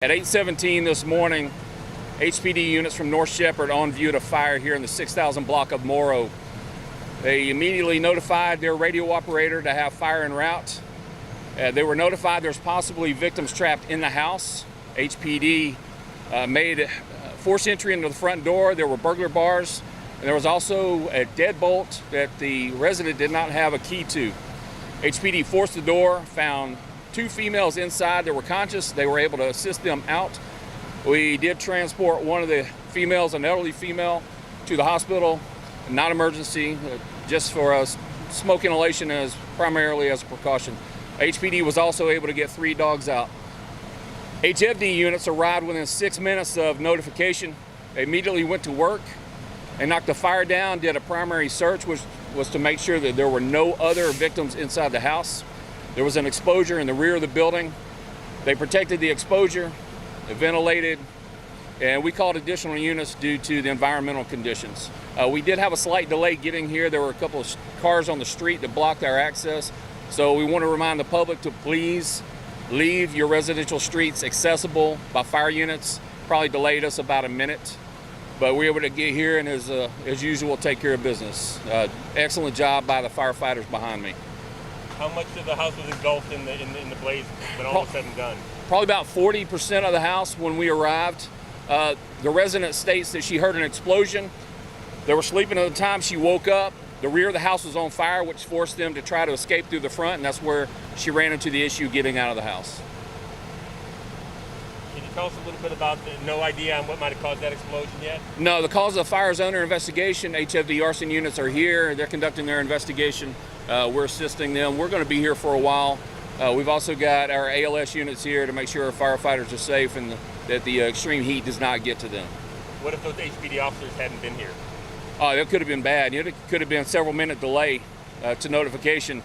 At 8:17 this morning, HPD units from North Shepherd on view to fire here in the 6,000 block of Morrow. They immediately notified their radio operator to have fire en route. They were notified there's possibly victims trapped in the house. HPD made forced entry into the front door. There were burglar bars, and there was also a deadbolt that the resident did not have a key to. HPD forced the door, found two females inside that were conscious. They were able to assist them out. We did transport one of the females, an elderly female, to the hospital, not emergency, just for smoke inhalation as primarily as a precaution. HPD was also able to get 3 dogs out. HFD units arrived within 6 minutes of notification. They immediately went to work. They knocked the fire down, did a primary search, which was to make sure that there were no other victims inside the house. There was an exposure in the rear of the building. They protected the exposure, they ventilated, and we called additional units due to the environmental conditions. We did have a slight delay getting here. There were a couple of cars on the street that blocked our access. So we want to remind the public to please leave your residential streets accessible by fire units. Probably delayed us about a minute, but we were able to get here and as usual, take care of business. Excellent job by the firefighters behind me. How much of the house was engulfed in the blaze when all was said and done? Probably about 40% of the house when we arrived. The resident states that she heard an explosion. They were sleeping at the time she woke up. The rear of the house was on fire, which forced them to try to escape through the front, and that's where she ran into the issue getting out of the house. Can you tell us a little bit about no idea on what might have caused that explosion yet? No, the cause of the fire is under investigation. HFD arson units are here. They're conducting their investigation. We're assisting them. We're going to be here for a while. We've also got our ALS units here to make sure our firefighters are safe and that the extreme heat does not get to them. What if those HPD officers hadn't been here? Oh, that could have been bad. It could have been a several-minute delay to notification,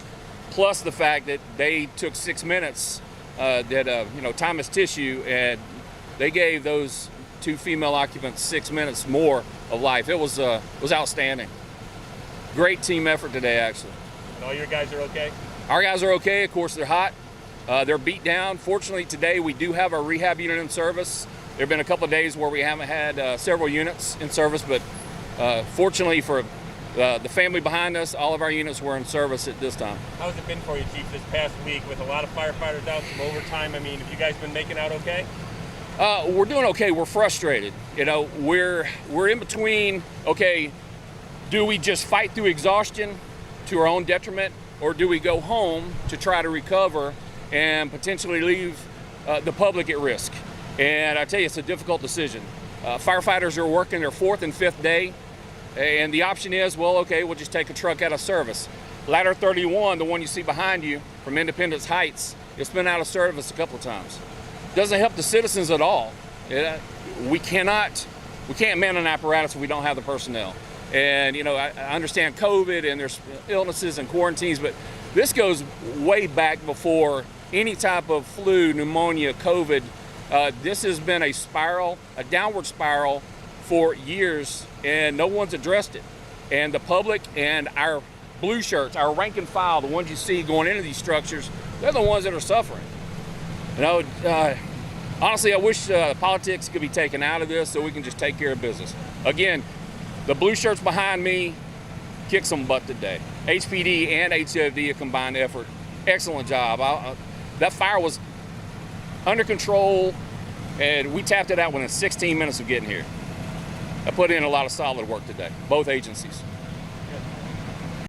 plus the fact that they took 6 minutes. Time is tissue, and they gave those 2 female occupants 6 minutes more of life. It was outstanding. Great team effort today, actually. And all your guys are okay? Our guys are okay. Of course, they're hot. They're beat down. Fortunately, today we do have our rehab unit in service. There have been a couple of days where we haven't had several units in service, but fortunately for the family behind us, all of our units were in service at this time. How's it been for you, Chief, this past week with a lot of firefighters out, some overtime? I mean, have you guys been making out okay? We're doing okay. We're frustrated. We're in between. Okay, do we just fight through exhaustion to our own detriment, or do we go home to try to recover and potentially leave the public at risk? And I tell you, it's a difficult decision. Firefighters are working their 4th and 5th day, and the option is, well, okay, we'll just take a truck out of service. Ladder 31, the one you see behind you from Independence Heights, it's been out of service a couple of times. Doesn't help the citizens at all. We can't man an apparatus if we don't have the personnel. And I understand COVID and there's illnesses and quarantines, but this goes way back before any type of flu, pneumonia, COVID. This has been a downward spiral for years, and no one's addressed it. And the public and our blue shirts, our rank and file, the ones you see going into these structures, they're the ones that are suffering. Honestly, I wish politics could be taken out of this so we can just take care of business. Again, the blue shirts behind me kicked some butt today. HPD and HFD, a combined effort. Excellent job. That fire was under control, and we tapped it out within 16 minutes of getting here. I put in a lot of solid work today, both agencies.